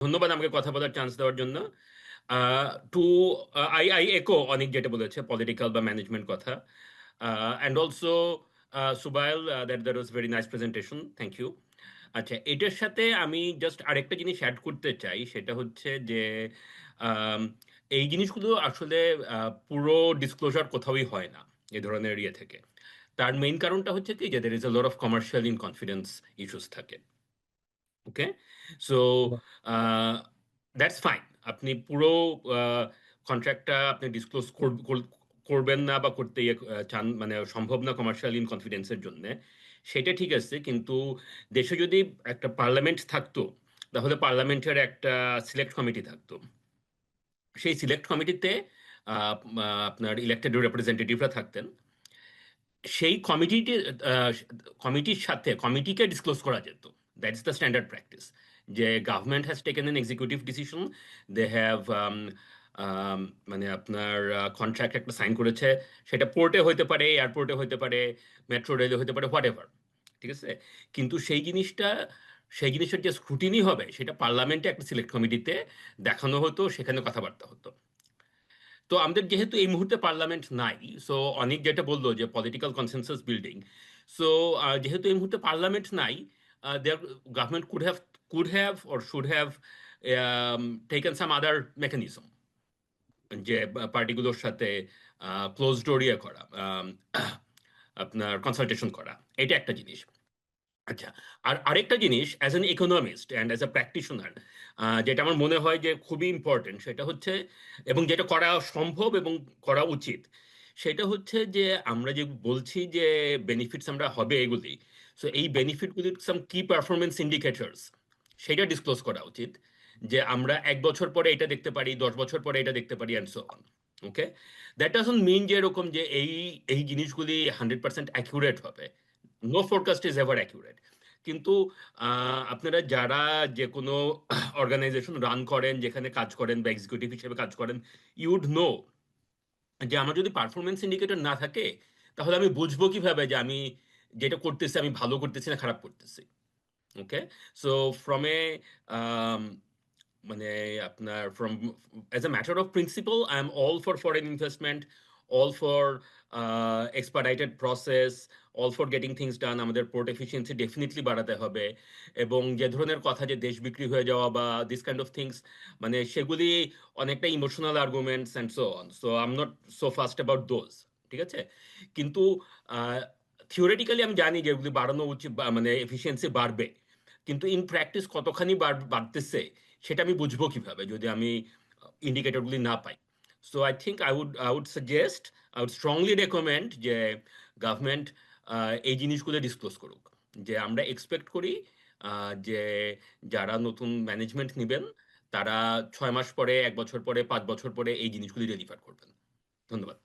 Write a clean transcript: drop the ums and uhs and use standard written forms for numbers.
ধন্যবাদ আমাকে কথা বলার চান্স দেওয়ার জন্য। টু আই একো অনেক যেটা বলেছে পলিটিক্যাল বা ম্যানেজমেন্ট কথা, অ্যান্ড অলসো সুবাইল, that was very nice presentation, thank you. আচ্ছা, এটার সাথে আমি জাস্ট আরেকটা জিনিস অ্যাড করতে চাই, সেটা হচ্ছে যে আম, এই জিনিসগুলো আসলে পুরো ডিসক্লোজার কোথাওই হয় না এ ধরনের ইয়ে থেকে। তার মেইন কারণটা হচ্ছে কি যে there is a lot of commercial in confidence issues থাকে। ওকে, সো দ্যাটস ফাইন। আপনি পুরো কন্ট্রাক্টটা আপনি ডিসক্লোজ করবেন না বা করতে চান, মানে সম্ভব না কমার্শিয়াল ইন কনফিডেন্সের জন্য, সেটা ঠিক আছে। কিন্তু দেশে যদি একটা পার্লামেন্ট থাকতো, তাহলে পার্লামেন্টের একটা সিলেক্ট কমিটি থাকতো। সেই সিলেক্ট কমিটিতে আপনার ইলেক্টেড রিপ্রেজেন্টেটিভরা থাকতেন। সেই কমিটির সাথে কমিটিকে ডিসক্লোজ করা যেত। দ্যাটস দ্য স্ট্যান্ডার্ড প্র্যাকটিস, যে government has taken an executive decision, they have মানে আপনার কন্ট্রাক্ট একটা সাইন করেছে, সেটা পোর্টে হইতে পারে, এয়ারপোর্টে হইতে পারে, মেট্রো রেলে হইতে পারে, হোয়াট এভার, ঠিক আছে। কিন্তু সেই জিনিসের যে স্ক্রুটিনি হবে সেটা পার্লামেন্টে একটা সিলেক্ট কমিটিতে দেখানো হতো, সেখানে কথাবার্তা হতো। তো আমাদের যেহেতু এই মুহূর্তে পার্লামেন্ট নাই, সো অনেক যেটা বললো যে পলিটিক্যাল কনসেনসাস বিল্ডিং, সো যেহেতু এই মুহূর্তে পার্লামেন্ট নাই, there government could have or should have taken some other mechanism, যে পার্টিগুলোর সাথে ক্লোজ ডোর ইয়ে করা, আপনার কনসালটেশন করা। এটা একটা জিনিস। আচ্ছা, আর আরেকটা জিনিস as an economist and as a practitioner, যেটা আমার মনে হয় যে খুবই ইম্পর্টেন্ট, সেটা হচ্ছে, এবং যেটা করা সম্ভব এবং করা উচিত, সেটা হচ্ছে যে আমরা যে বলছি যে বেনিফিটস আমরা হবে এগুলি, সো এই বেনিফিটগুলির সাম কি পারফরমেন্স ইন্ডিকেটরস, সেটা ডিসক্লোজ করা উচিত। যে আমরা 1 বছর পরে এটা দেখতে পারি, 10 বছর পরে এটা দেখতে পারি, and so on. Okay, that doesn't mean যে এরকম যে এই এই জিনিসগুলি 100% অ্যাকুরেট হবে। No forecast is ever accurate. কিন্তু আপনারা যারা যে কোনো অর্গানাইজেশন রান করেন, যেখানে কাজ করেন বা এক্সিকিউটিভ হিসেবে কাজ করেন, ইউড নো যে আমার যদি পারফরমেন্স ইন্ডিকেটর না থাকে, তাহলে আমি বুঝবো কিভাবে যে আমি যেটা করতেছি আমি ভালো করতেছি না খারাপ করতেছি। ওকে, সো ফ্রম এ মানে আপনার from as a matter of principle, I am all for foreign investment, all for expedited process, all for getting things done. আমাদের পোর্ট এফিসিয়েন্সি ডেফিনেটলি বাড়াতে হবে। এবং যে ধরনের কথা যে দেশ বিক্রি হয়ে যাওয়া বা দিস কাইন্ড অফ থিংস, মানে সেগুলি অনেকটা emotional arguments and so on, so I am not so fast about those, ঠিক আছে। কিন্তু থিওরিটিক্যালি আমি জানি যে এগুলি বাড়ানো উচিত, মানে এফিসিয়েন্সি বাড়বে, কিন্তু ইন প্র্যাকটিস কতখানি বাড়তেছে সেটা আমি বুঝবো কিভাবে যদি আমি ইন্ডিকেটরগুলি না পাই। So I think I would suggest, I would strongly recommend যে গভর্নমেন্ট এই জিনিসগুলো ডিসক্লোজ করুক। যে আমরা এক্সপেক্ট করি যে যারা নতুন ম্যানেজমেন্ট নেবেন, তারা 6 মাস পরে, 1 বছর পরে, 5 বছর পরে এই জিনিসগুলি ডেলিভার করবেন। ধন্যবাদ।